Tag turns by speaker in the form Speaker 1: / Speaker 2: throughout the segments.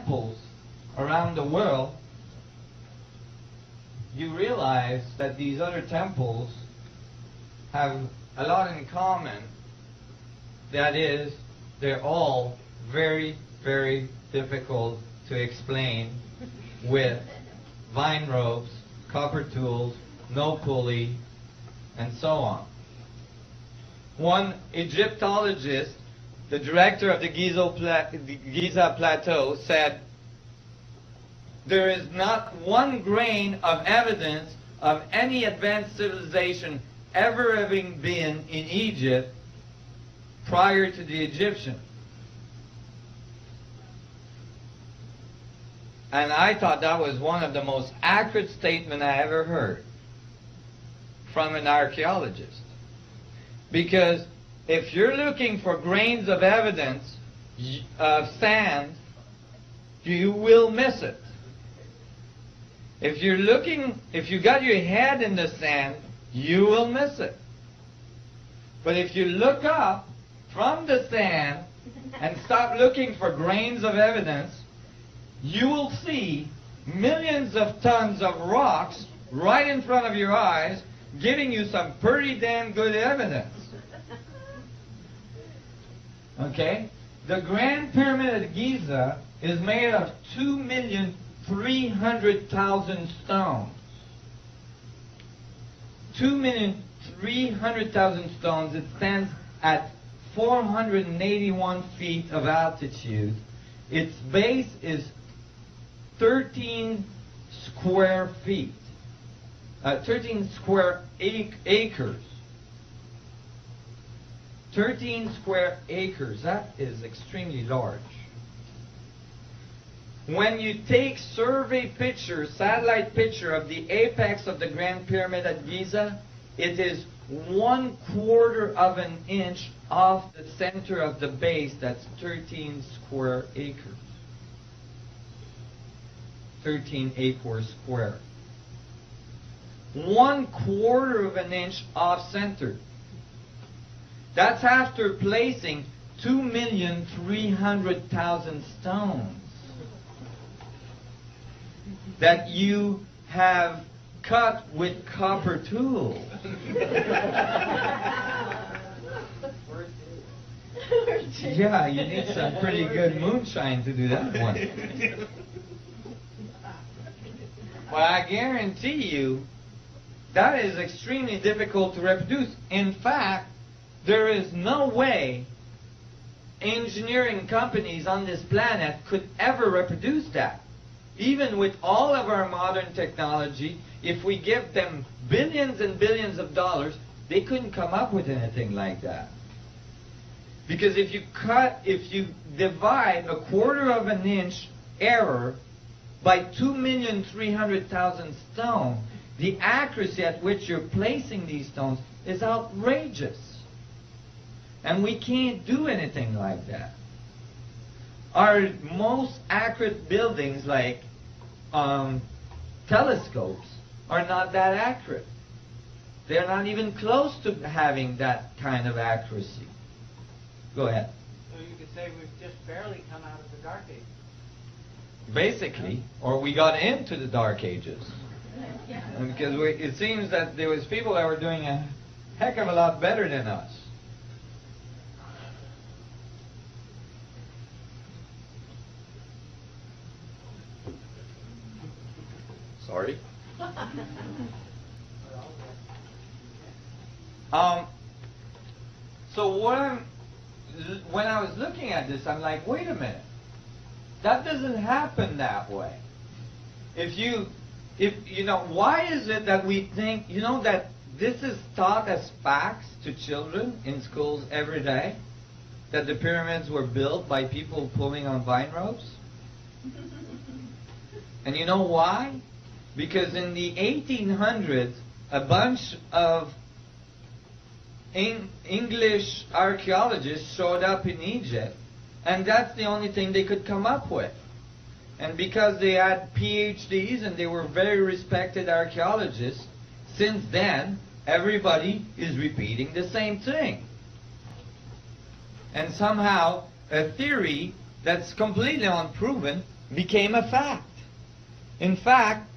Speaker 1: temples around the world, you realize that these other temples have a lot in common. That is, they're all very, very difficult to explain with vine ropes, copper tools, no pulley, and so on. One Egyptologist, the director of the Giza Plateau, said, "There is not one grain of evidence of any advanced civilization ever having been in Egypt prior to the Egyptians." And I thought that was one of the most accurate statements I ever heard from an archaeologist. Because if you're looking for grains of evidence of sand, you will miss it. If you got your head in the sand, you will miss it. But if you look up from the sand and stop looking for grains of evidence, you will see millions of tons of rocks right in front of your eyes, giving you some pretty damn good evidence. Okay? The Grand Pyramid of Giza is made of 2,300,000 stones. 2,300,000 stones. It stands at 481 feet of altitude. Its base is 13 square feet. 13 square acres. 13 square acres. That is extremely large. When you take survey pictures, satellite picture of the apex of the Grand Pyramid at Giza, it is 1/4 of an inch off the center of the base. That's 13 square acres. 13 acres square. 1/4 of an inch off center. That's after placing 2,300,000 stones that you have cut with copper tools. Yeah, you need some pretty good moonshine to do that one. But I guarantee you, that is extremely difficult to reproduce. In fact, there is no way engineering companies on this planet could ever reproduce that. Even with all of our modern technology, if we give them billions and billions of dollars, they couldn't come up with anything like that. Because if you divide 1/4 of an inch error by 2,300,000 stones, the accuracy at which you're placing these stones is outrageous. And we can't do anything like that. Our most accurate buildings, like telescopes, are not that accurate. They're not even close to having that kind of accuracy. Go ahead.
Speaker 2: So you could say we've just barely come out of the Dark Ages.
Speaker 1: Basically, or we got into the Dark Ages. Because it seems that there was people that were doing a heck of a lot better than us. Sorry. So when I was looking at this, I'm like, wait a minute. That doesn't happen that way. If you know, why is it that we think, that this is taught as facts to children in schools every day? That the pyramids were built by people pulling on vine ropes? And you know why? Because in the 1800s, a bunch of English archaeologists showed up in Egypt, and that's the only thing they could come up with. And because they had PhDs and they were very respected archaeologists, since then, everybody is repeating the same thing. And somehow, a theory that's completely unproven became a fact. In fact,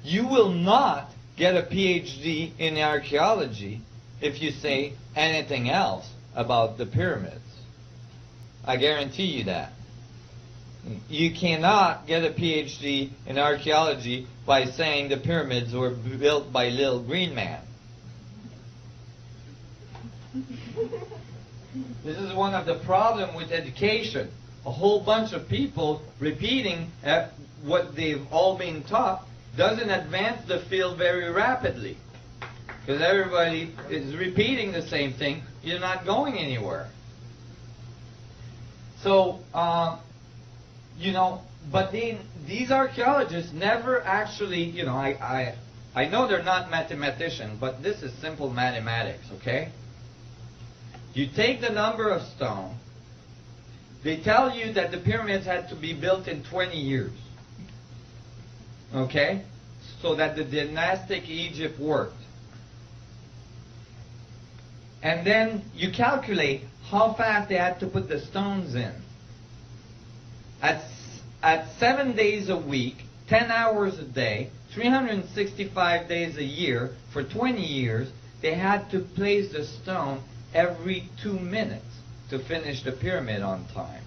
Speaker 1: you will not get a PhD in archaeology if you say anything else about the pyramids. I guarantee you that. You cannot get a PhD in archaeology by saying the pyramids were built by little green man. This is one of the problems with education. A whole bunch of people repeating what they've all been taught doesn't advance the field very rapidly. Because everybody is repeating the same thing, you're not going anywhere. So, but these archaeologists never actually, I know they're not mathematicians, but this is simple mathematics, okay? You take the number of stone, they tell you that the pyramids had to be built in 20 years, okay? So that the dynastic Egypt worked. And then you calculate how fast they had to put the stones in. At 7 days a week, 10 hours a day, 365 days a year, for 20 years, they had to place the stone every 2 minutes to finish the pyramid on time.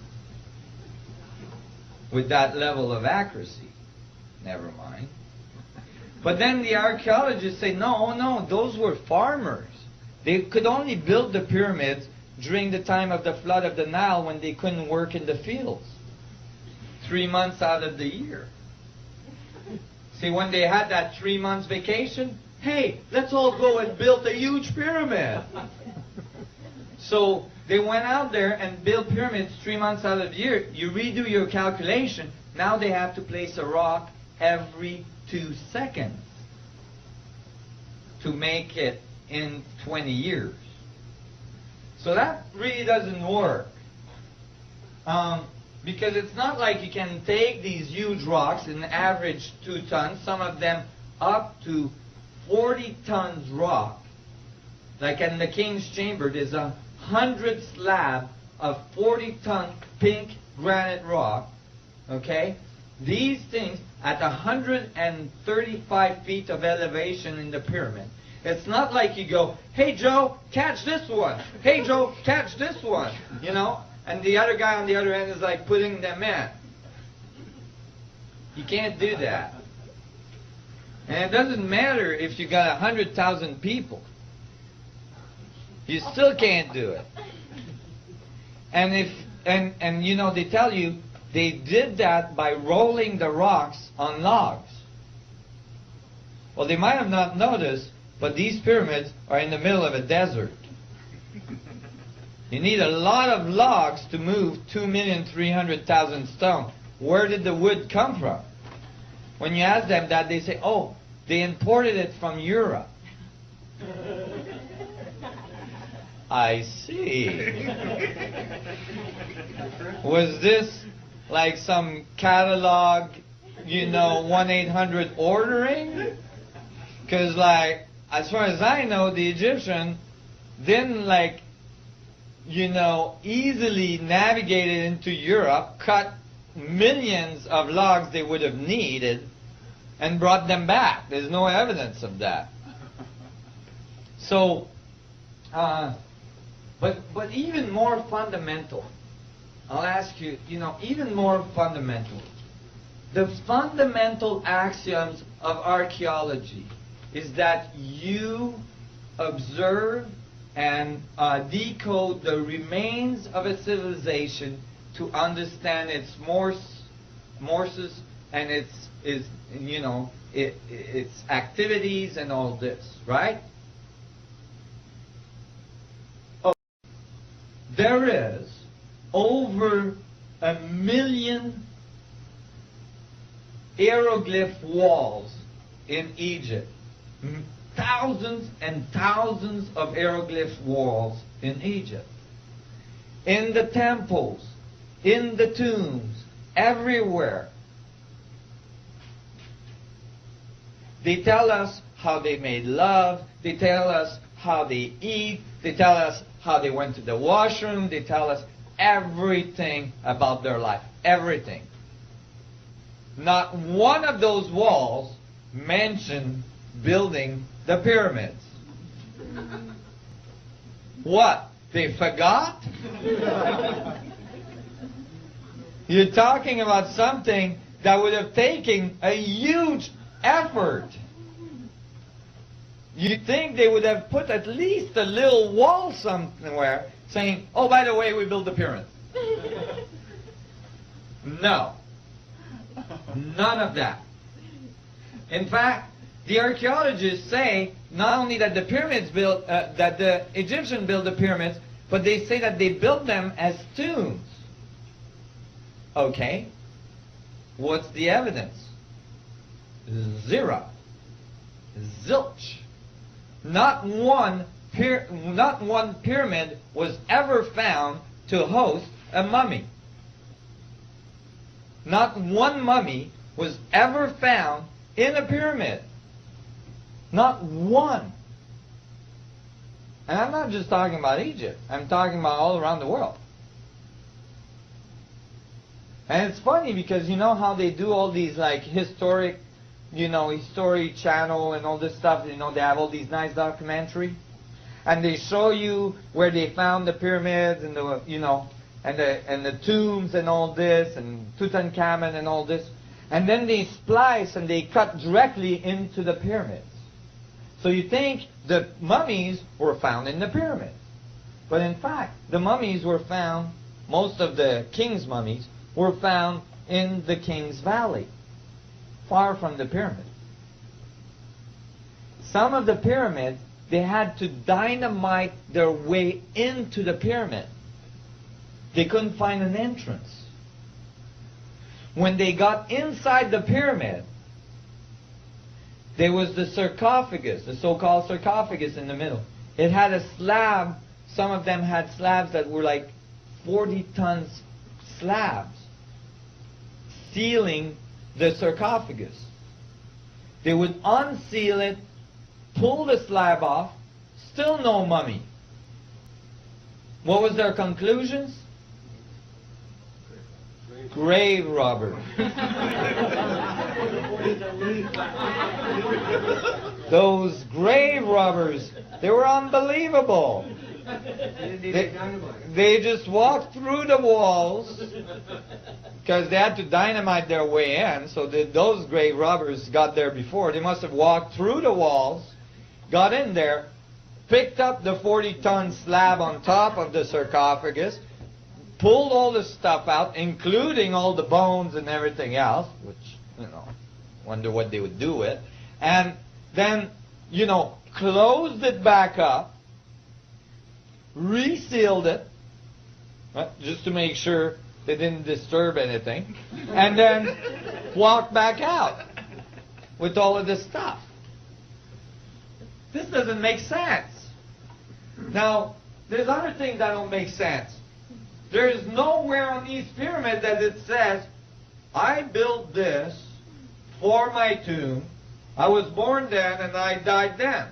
Speaker 1: With that level of accuracy. Never mind. But then the archaeologists say, no, those were farmers. They could only build the pyramids during the time of the flood of the Nile when they couldn't work in the fields. 3 months out of the year. See, when they had that 3 months vacation, hey, let's all go and build a huge pyramid. So they went out there and built pyramids 3 months out of the year. You redo your calculation, now they have to place a rock every 2 seconds to make it in 20 years. So that really doesn't work. Because it's not like you can take these huge rocks, an average 2 tons, some of them up to 40 tons rock. Like in the King's Chamber, there's 100 slab of 40-ton pink granite rock. Okay? These things at 135 feet of elevation in the pyramid. It's not like you go, hey Joe, catch this one. Hey Joe, catch this one. And the other guy on the other end is like putting them in. You can't do that. And it doesn't matter if you got 100,000 people. You still can't do it. And they tell you they did that by rolling the rocks on logs. Well, they might have not noticed, but these pyramids are in the middle of a desert. You need a lot of logs to move 2,300,000 stone. Where did the wood come from? When you ask them that, they say, oh, they imported it from Europe. I see. Was this like some catalog, 1-800 ordering? Because as far as I know, the Egyptian didn't easily navigated into Europe, cut millions of logs they would have needed, and brought them back. There's no evidence of that. So, but even more fundamental, I'll ask you, even more fundamental. The fundamental axioms of archaeology is that you observe and decode the remains of a civilization to understand its morses and its activities and all this, right? Oh, there is over 1 million hieroglyph walls in Egypt. Thousands and thousands of hieroglyph walls in Egypt. In the temples, in the tombs, everywhere. They tell us how they made love. They tell us how they eat. They tell us how they went to the washroom. They tell us everything about their life. Everything. not one of those walls mentioned building the pyramids. What? They forgot? You're talking about something that would have taken a huge effort. You'd think they would have put at least a little wall somewhere saying, oh, by the way, we built the pyramids. No. None of that. In fact, the archaeologists say not only that the pyramids built, that the Egyptians built the pyramids, but they say that they built them as tombs. Okay. What's the evidence? Zero. Zilch. Not one pyramid was ever found to host a mummy. Not one mummy was ever found in a pyramid. Not one. And I'm not just talking about Egypt. I'm talking about all around the world. And it's funny because you know how they do all these like historic, History Channel and all this stuff. They have all these nice documentaries, and they show you where they found the pyramids and the tombs and all this and Tutankhamun and all this, and then they splice and they cut directly into the pyramids. So you think the mummies were found in the pyramids, but in fact the mummies were found. Most of the king's mummies were found in the King's Valley, far from the pyramid. Some of the pyramids, they had to dynamite their way into the pyramid. They couldn't find an entrance. When they got inside the pyramid, there was the sarcophagus, the so-called sarcophagus in the middle. It had a slab. Some of them had slabs that were like 40 tons slabs sealing the sarcophagus. They would unseal it, pull the slab off, still no mummy. What was their conclusions? Grave robbers. Those grave robbers, they were unbelievable. They just walked through the walls because they had to dynamite their way in. So those grave robbers got there before. They must have walked through the walls, got in there, picked up the 40-ton slab on top of the sarcophagus, pulled all the stuff out, including all the bones and everything else, which, wonder what they would do with, and then, closed it back up, resealed it, just to make sure they didn't disturb anything, and then walked back out with all of this stuff. This doesn't make sense. Now, there's other things that don't make sense. There is nowhere on these pyramids that it says, I built this for my tomb, I was born then and I died then.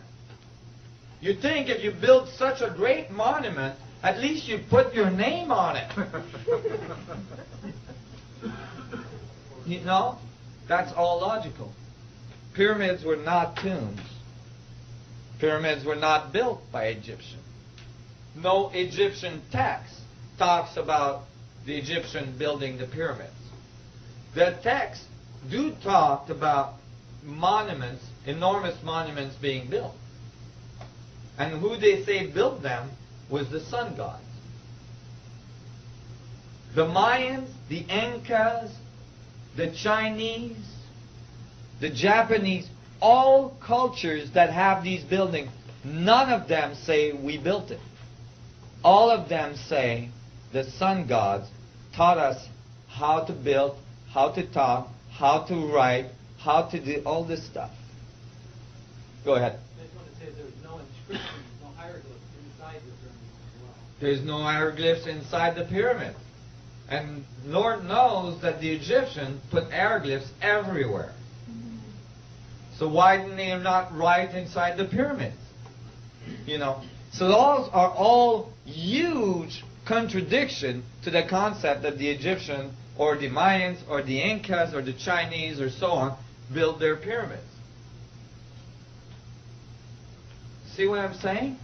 Speaker 1: You think if you build such a great monument, at least you put your name on it. That's all logical. Pyramids were not tombs. Pyramids were not built by Egyptians. No Egyptian text talks about the Egyptian building the pyramids. The texts do talk about monuments, enormous monuments being built. And who they say built them was the sun gods. The Mayans, the Incas, the Chinese, the Japanese, all cultures that have these buildings, none of them say we built it. All of them say the sun gods taught us how to build, how to talk, how to write, how to do all this stuff. Go ahead.
Speaker 2: I just want to say there's no inscriptions, no hieroglyphs inside the pyramid as well.
Speaker 1: There's no hieroglyphs inside the pyramid. And Lord knows that the Egyptians put hieroglyphs everywhere. So why didn't they not write inside the pyramids? So those are all huge contradiction to the concept that the Egyptians or the Mayans, or the Incas, or the Chinese, or so on, build their pyramids. See what I'm saying?